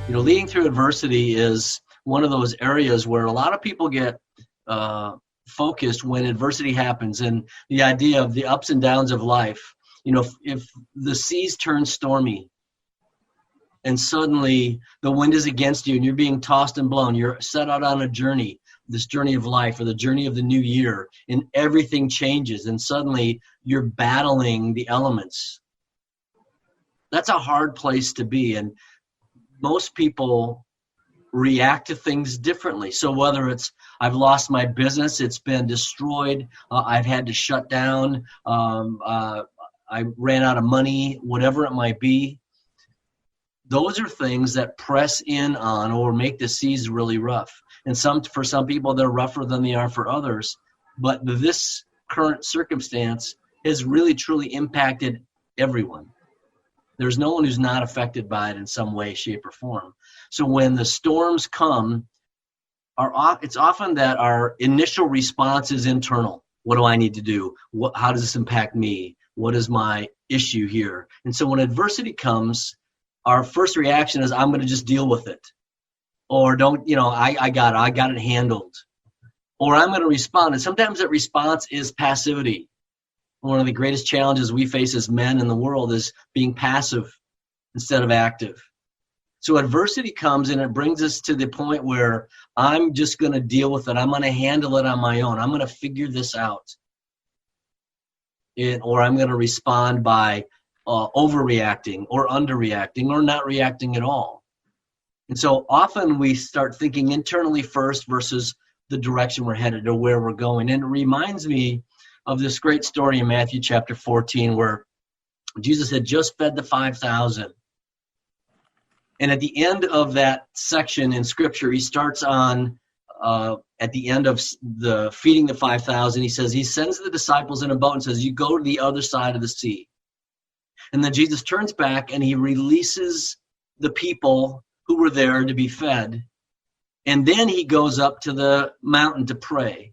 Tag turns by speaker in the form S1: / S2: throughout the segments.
S1: Leading through adversity is one of those areas where a lot of people get focused when adversity happens, and the idea of the ups and downs of life. If the seas turn stormy and suddenly the wind is against you and you're being tossed and blown, you're set out on a journey, this journey of life or the journey of the new year, and everything changes and suddenly you're battling the elements. That's a hard place to be, and most people react to things differently. So whether it's I've lost my business, it's been destroyed, I've had to shut down, I ran out of money, whatever it might be, those are things that press in on or make the seas really rough. And for some people, they're rougher than they are for others. But this current circumstance has really, truly impacted everyone. There's no one who's not affected by it in some way, shape, or form. So when the storms come, it's often that our initial response is internal. What do I need to do? How does this impact me? What is my issue here? And so when adversity comes, our first reaction is, I'm going to just deal with it. Or I got it handled. Or I'm going to respond. And sometimes that response is passivity. One of the greatest challenges we face as men in the world is being passive instead of active. So adversity comes and it brings us to the point where I'm just going to deal with it. I'm going to handle it on my own. I'm going to figure this out. Or I'm going to respond by overreacting or underreacting or not reacting at all. And so often we start thinking internally first versus the direction we're headed or where we're going. And it reminds me of this great story in Matthew chapter 14 where Jesus had just fed the 5,000. And at the end of that section in Scripture, he starts on, at the end of the feeding the 5,000, he sends the disciples in a boat and says, you go to the other side of the sea. And then Jesus turns back and he releases the people who were there to be fed. And then he goes up to the mountain to pray.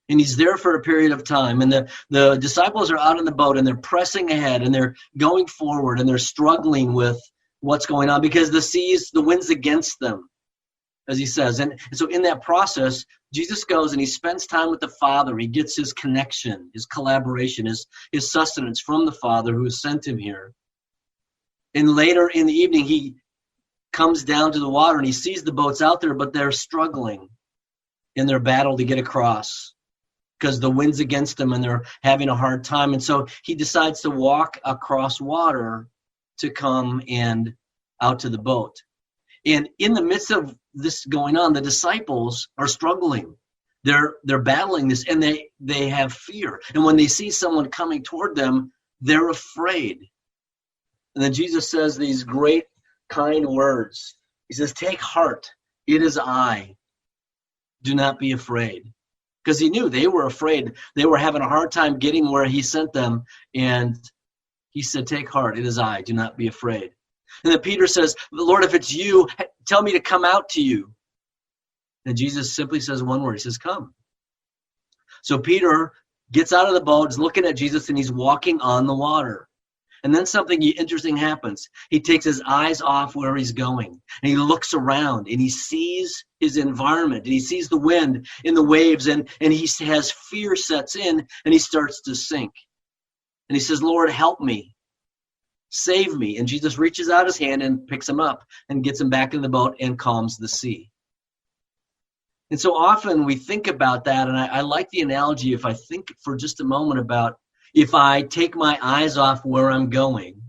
S1: And he's there for a period of time. And the disciples are out in the boat and they're pressing ahead and they're going forward and they're struggling with what's going on because the wind's against them, as he says. And so in that process, Jesus goes and he spends time with the Father. He gets his connection, his collaboration, his sustenance from the Father who has sent him here. And later in the evening, he comes down to the water and he sees the boats out there, but they're struggling in their battle to get across because the wind's against them and they're having a hard time. And so he decides to walk across water to come and out to the boat. And in the midst of this going on, the disciples are struggling. They're battling this and they have fear. And when they see someone coming toward them, they're afraid. And then Jesus says these great kind words. He says, take heart, it is I. Do not be afraid. Because he knew they were afraid. They were having a hard time getting where he sent them. And he said, take heart, it is I. Do not be afraid. And then Peter says, Lord, if it's you, tell me to come out to you. And Jesus simply says one word. He says, come. So Peter gets out of the boat, is looking at Jesus, and he's walking on the water. And then something interesting happens. He takes his eyes off where he's going. And he looks around, and he sees his environment. And he sees the wind and the waves, and he has fear sets in, and he starts to sink. And he says, Lord, help me. Save me. And Jesus reaches out his hand and picks him up and gets him back in the boat and calms the sea. And so often we think about that, and I like the analogy if I think for just a moment about if I take my eyes off where I'm going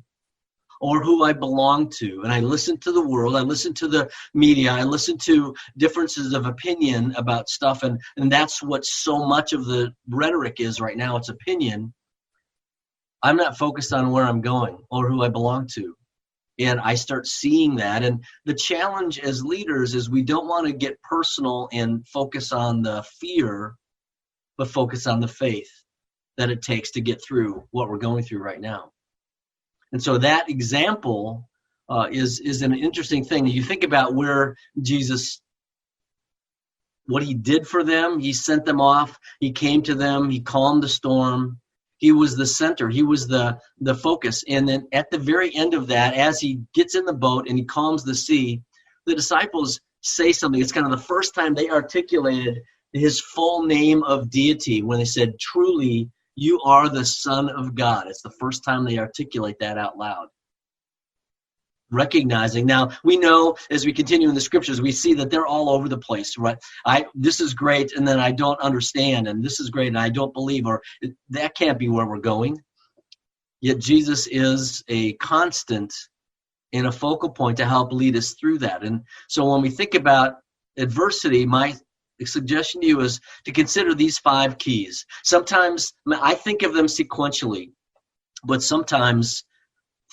S1: or who I belong to, and I listen to the world, I listen to the media, I listen to differences of opinion about stuff, and that's what so much of the rhetoric is right now, it's opinion. I'm not focused on where I'm going or who I belong to. And I start seeing that. And the challenge as leaders is we don't want to get personal and focus on the fear, but focus on the faith that it takes to get through what we're going through right now. And so that example is an interesting thing. You think about where Jesus, what he did for them. He sent them off. He came to them. He calmed the storm. He was the center. He was the focus. And then at the very end of that, as he gets in the boat and he calms the sea, the disciples say something. It's kind of the first time they articulated his full name of deity when they said, truly, you are the Son of God. It's the first time they articulate that out loud. Recognizing, now we know as we continue in the scriptures, we see that they're all over the place, right? This is great, and then I don't understand, and this is great, and I don't believe, or that can't be where we're going. Yet Jesus is a constant and a focal point to help lead us through that. And so when we think about adversity, my suggestion to you is to consider these 5 keys. Sometimes I think of them sequentially, but sometimes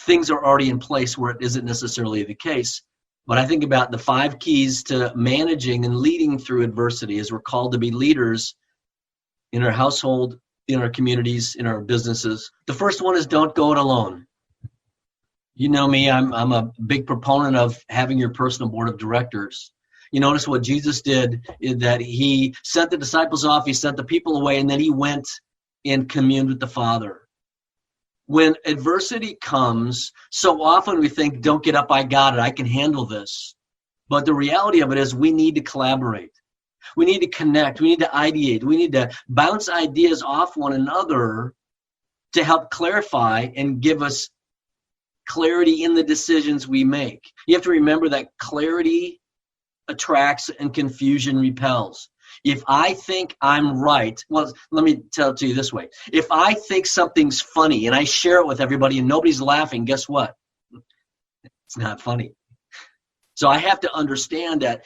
S1: things are already in place where it isn't necessarily the case. But I think about the 5 keys to managing and leading through adversity, as we're called to be leaders in our household, in our communities, in our businesses. The first one is don't go it alone. You know me, I'm a big proponent of having your personal board of directors. You notice what Jesus did is that he sent the disciples off, he sent the people away, and then he went and communed with the Father. When adversity comes, so often we think, don't get up, I got it, I can handle this. But the reality of it is we need to collaborate. We need to connect. We need to ideate. We need to bounce ideas off one another to help clarify and give us clarity in the decisions we make. You have to remember that clarity attracts and confusion repels. If I think I'm right, well, let me tell it to you this way. If I think something's funny and I share it with everybody and nobody's laughing, guess what? It's not funny. So I have to understand that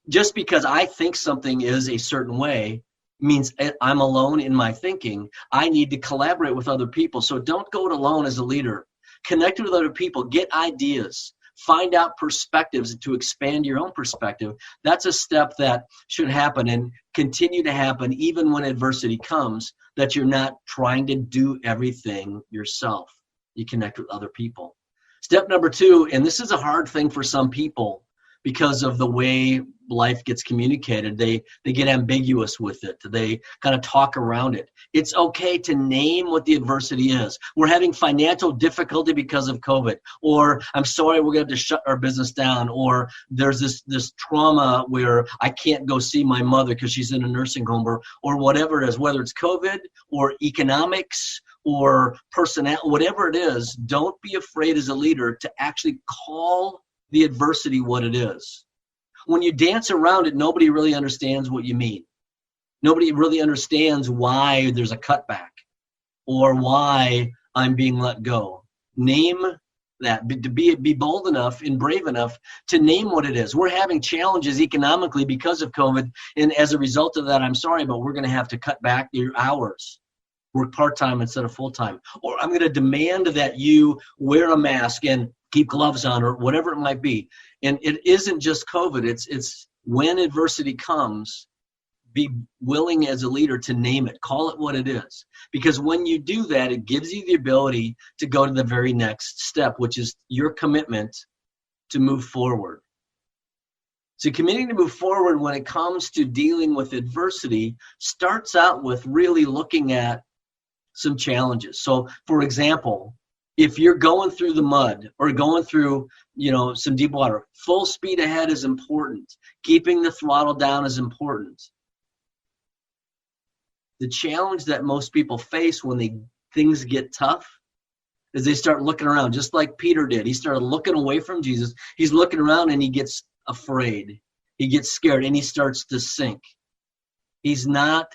S1: just because I think something is a certain way means I'm alone in my thinking. I need to collaborate with other people. So don't go it alone as a leader. Connect with other people. Get ideas. Find out perspectives to expand your own perspective. That's a step that should happen and continue to happen even when adversity comes, that you're not trying to do everything yourself. You connect with other people. Step number 2, and this is a hard thing for some people because of the way life gets communicated. They get ambiguous with it. They kind of talk around it. It's okay to name what the adversity is. We're having financial difficulty because of COVID, or I'm sorry, we're going to have to shut our business down, or there's this trauma where I can't go see my mother because she's in a nursing home, or whatever it is, whether it's COVID or economics or personnel, whatever it is. Don't be afraid as a leader to actually call the adversity what it is. When you dance around it, nobody really understands what you mean. Nobody really understands why there's a cutback or why I'm being let go. Name that. To be bold enough and brave enough to name what it is. We're having challenges economically because of COVID, and as a result of that, I'm sorry, but we're going to have to cut back your hours. Work part-time instead of full-time. Or I'm going to demand that you wear a mask and keep gloves on, or whatever it might be. And it isn't just COVID. It's when adversity comes, be willing as a leader to name it. Call it what it is. Because when you do that, it gives you the ability to go to the very next step, which is your commitment to move forward. So committing to move forward when it comes to dealing with adversity starts out with really looking at some challenges. So, for example, if you're going through the mud or going through, some deep water, full speed ahead is important. Keeping the throttle down is important. The challenge that most people face when things get tough is they start looking around, just like Peter did. He started looking away from Jesus. He's looking around and he gets afraid. He gets scared and he starts to sink. He's not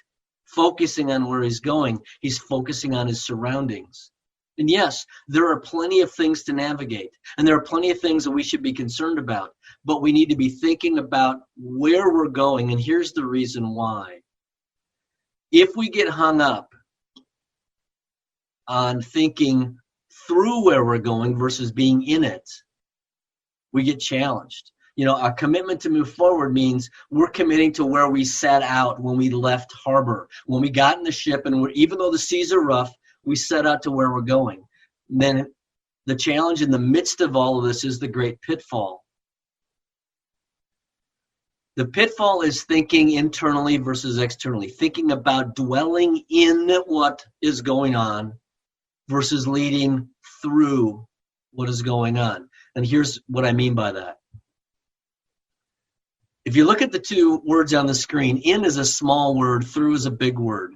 S1: focusing on where he's going. He's focusing on his surroundings. And yes, there are plenty of things to navigate, and there are plenty of things that we should be concerned about, but we need to be thinking about where we're going, and here's the reason why. If we get hung up on thinking through where we're going versus being in it, we get challenged. Our commitment to move forward means we're committing to where we set out when we left harbor, when we got in the ship, and even though the seas are rough, we set out to where we're going. And then the challenge in the midst of all of this is the great pitfall. The pitfall is thinking internally versus externally, thinking about dwelling in what is going on versus leading through what is going on. And here's what I mean by that. If you look at the two words on the screen, in is a small word, through is a big word.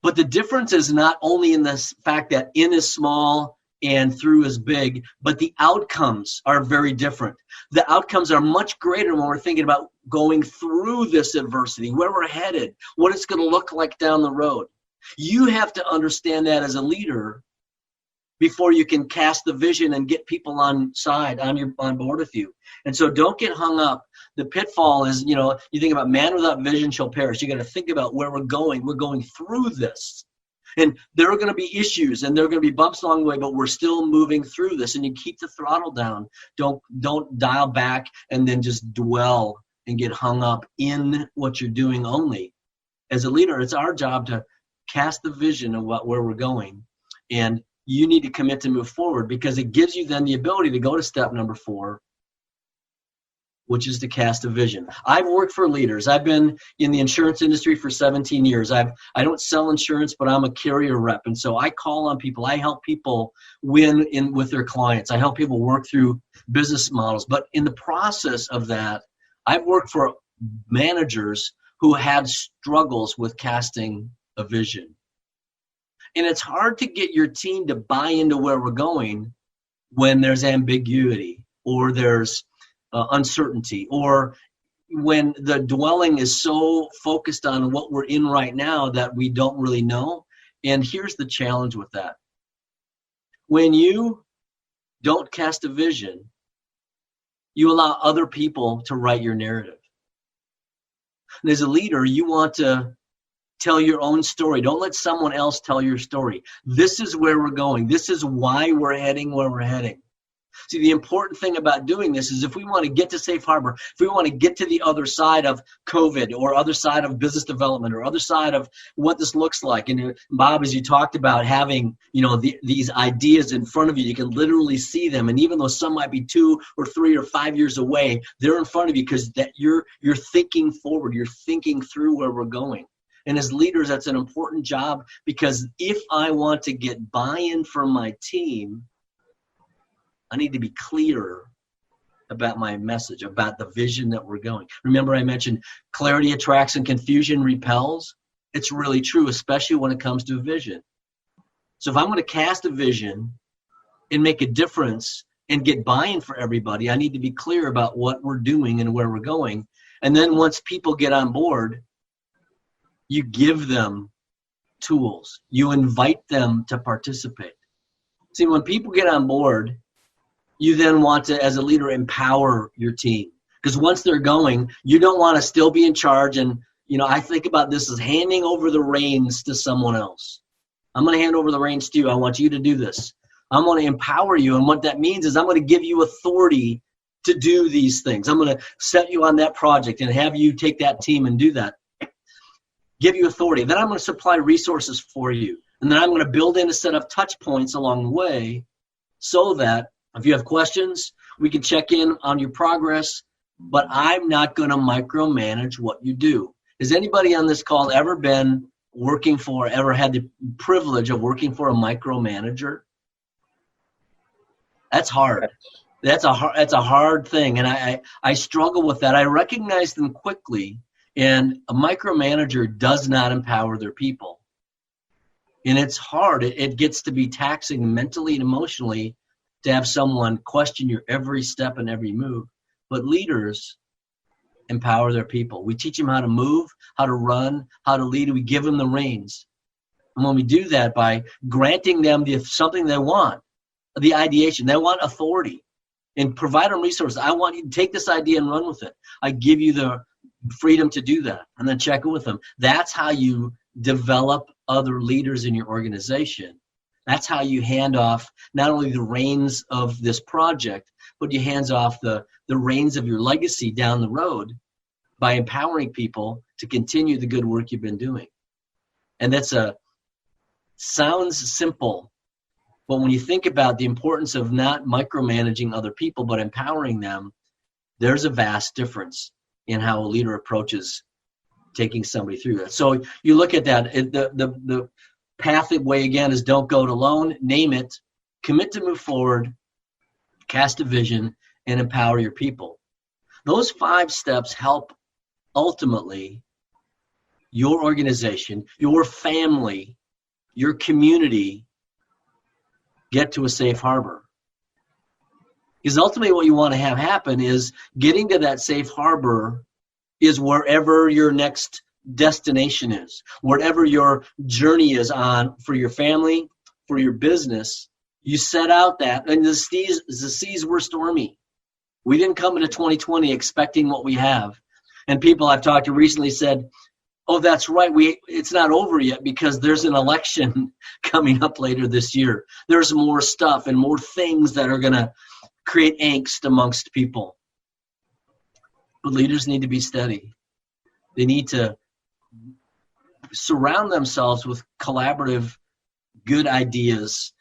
S1: But the difference is not only in the fact that in is small and through is big, but the outcomes are very different. The outcomes are much greater when we're thinking about going through this adversity, where we're headed, what it's going to look like down the road. You have to understand that as a leader before you can cast the vision and get people on board with you. And so don't get hung up. The pitfall is, you think about man without vision shall perish. You got to think about where we're going. We're going through this. And there are going to be issues and there are going to be bumps along the way, but we're still moving through this. And you keep the throttle down. Don't dial back and then just dwell and get hung up in what you're doing only. As a leader, it's our job to cast the vision of where we're going. And you need to commit to move forward, because it gives you then the ability to go to step number 4, which is to cast a vision. I've worked for leaders. I've been in the insurance industry for 17 years. I don't sell insurance, but I'm a carrier rep. And so I call on people. I help people win with their clients. I help people work through business models. But in the process of that, I've worked for managers who had struggles with casting a vision. And it's hard to get your team to buy into where we're going when there's ambiguity or there's uncertainty, or when the dwelling is so focused on what we're in right now that we don't really know. And here's the challenge with that. When you don't cast a vision, you allow other people to write your narrative. And as a leader, you want to tell your own story. Don't let someone else tell your story. This is where we're going. This is why we're heading where we're heading. See, the important thing about doing this is if we want to get to safe harbor, if we want to get to the other side of COVID or other side of business development or other side of what this looks like. And Bob, as you talked about having, these ideas in front of you, you can literally see them. And even though some might be 2 or 3 or 5 years away, they're in front of you because that you're thinking forward. You're thinking through where we're going. And as leaders, that's an important job, because if I want to get buy-in from my team, I need to be clear about my message, about the vision that we're going. Remember I mentioned clarity attracts and confusion repels? It's really true, especially when it comes to a vision. So if I'm going to cast a vision and make a difference and get buy-in for everybody, I need to be clear about what we're doing and where we're going. And then once people get on board, you give them tools. You invite them to participate. See, when people get on board, you then want to, as a leader, empower your team. Because once they're going, you don't want to still be in charge. And, I think about this as handing over the reins to someone else. I'm going to hand over the reins to you. I want you to do this. I'm going to empower you. And what that means is I'm going to give you authority to do these things. I'm going to set you on that project and have you take that team and do that. Give you authority. Then I'm going to supply resources for you. And then I'm going to build in a set of touch points along the way so that if you have questions, we can check in on your progress, but I'm not going to micromanage what you do. Has anybody on this call ever had the privilege of working for a micromanager? That's hard. That's a hard thing. And I struggle with that. I recognize them quickly. And a micromanager does not empower their people. And it's hard. It gets to be taxing mentally and emotionally to have someone question your every step and every move. But leaders empower their people. We teach them how to move, how to run, how to lead. We give them the reins. And when we do that by granting them something they want, the ideation, they want authority, and provide them resources. I want you to take this idea and run with it. I give you the freedom to do that, and then check it with them. That's how you develop other leaders in your organization. That's how you hand off not only the reins of this project, but you hands off the reins of your legacy down the road by empowering people to continue the good work you've been doing. And sounds simple, but when you think about the importance of not micromanaging other people, but empowering them, there's a vast difference in how a leader approaches taking somebody through that. So you look at that, the pathway again is don't go it alone, name it, commit to move forward, cast a vision, and empower your people. Those 5 steps help ultimately your organization, your family, your community get to a safe harbor. Because ultimately what you want to have happen is getting to that safe harbor is wherever your next destination is, wherever your journey is on for your family, for your business. You set out that, and the seas were stormy. We didn't come into 2020 expecting what we have. And people I've talked to recently said, oh, that's right, it's not over yet because there's an election coming up later this year. There's more stuff and more things that are going to create angst amongst people. But leaders need to be steady. They need to surround themselves with collaborative, good ideas,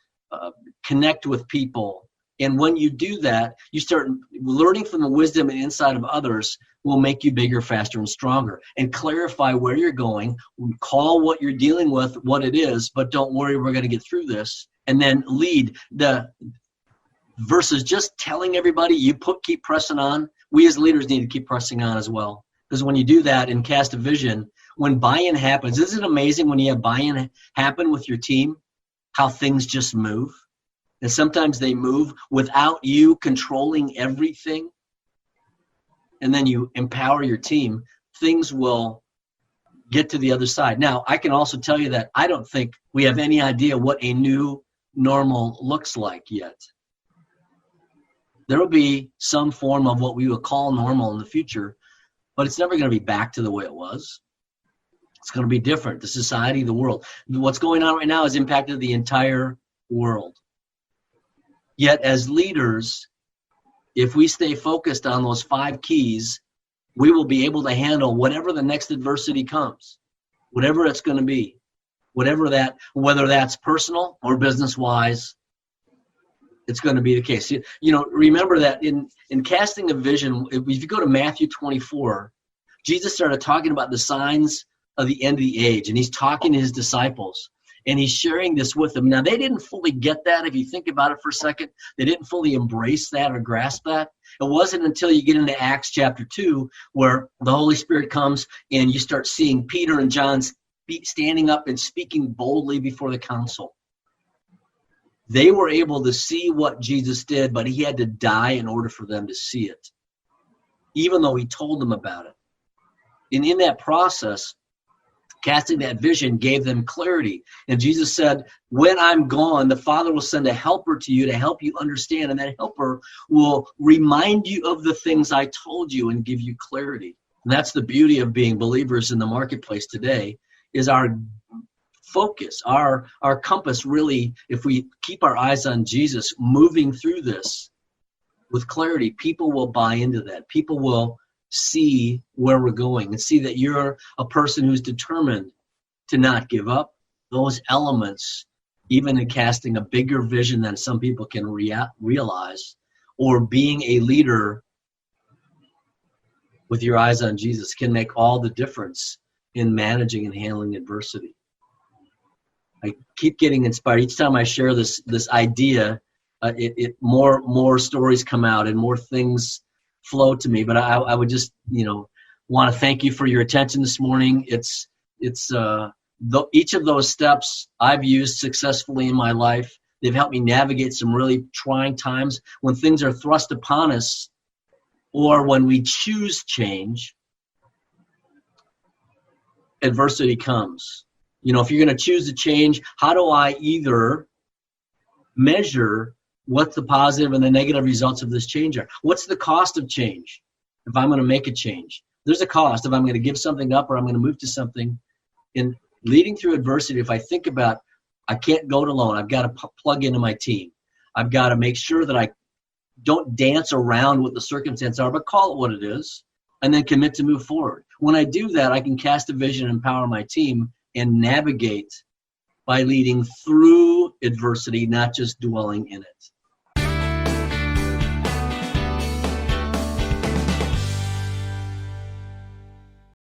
S1: connect with people. And when you do that, you start learning from the wisdom and insight of others will make you bigger, faster, and stronger. And clarify where you're going, call what you're dealing with what it is, but don't worry, we're going to get through this. And then lead versus just telling everybody keep pressing on. We as leaders need to keep pressing on as well. Because when you do that and cast a vision, when buy-in happens, isn't it amazing when you have buy-in happen with your team, how things just move? And sometimes they move without you controlling everything. And then you empower your team, things will get to the other side. Now, I can also tell you that I don't think we have any idea what a new normal looks like yet. There will be some form of what we would call normal in the future, but it's never going to be back to the way it was. It's going to be different. The society, the world. What's going on right now has impacted the entire world. Yet as leaders, if we stay focused on those 5 keys, we will be able to handle whatever the next adversity comes, whatever it's going to be, whether that's personal or business-wise, it's going to be the case. Remember that in casting a vision, if you go to Matthew 24, Jesus started talking about the signs of the end of the age, and he's talking to his disciples. And he's sharing this with them. Now, they didn't fully get that. If you think about it for a second, they didn't fully embrace that or grasp that. It wasn't until you get into Acts chapter 2 where the Holy Spirit comes and you start seeing Peter and John standing up and speaking boldly before the council. They were able to see what Jesus did, but he had to die in order for them to see it, even though he told them about it. And in that process, casting that vision gave them clarity. And Jesus said, when I'm gone, the Father will send a helper to you to help you understand. And that helper will remind you of the things I told you and give you clarity. And that's the beauty of being believers in the marketplace today, is our focus, our compass really, if we keep our eyes on Jesus moving through this with clarity, people will buy into that. People will see where we're going and see that you're a person who's determined to not give up. Those elements, even in casting a bigger vision than some people can realize, or being a leader with your eyes on Jesus, can make all the difference in managing and handling adversity. I keep getting inspired. Each time I share this idea, more stories come out and more things flow to me. But I would just, want to thank you for your attention this morning. Each of those steps I've used successfully in my life. They've helped me navigate some really trying times when things are thrust upon us, or when we choose change, adversity comes. If you're going to choose to change, how do I either measure what the positive and the negative results of this change are? What's the cost of change if I'm going to make a change? There's a cost if I'm going to give something up or I'm going to move to something. In leading through adversity, if I think about, I can't go it alone. I've got to plug into my team. I've got to make sure that I don't dance around what the circumstances are, but call it what it is, and then commit to move forward. When I do that, I can cast a vision and empower my team and navigate by leading through adversity, not just dwelling in it.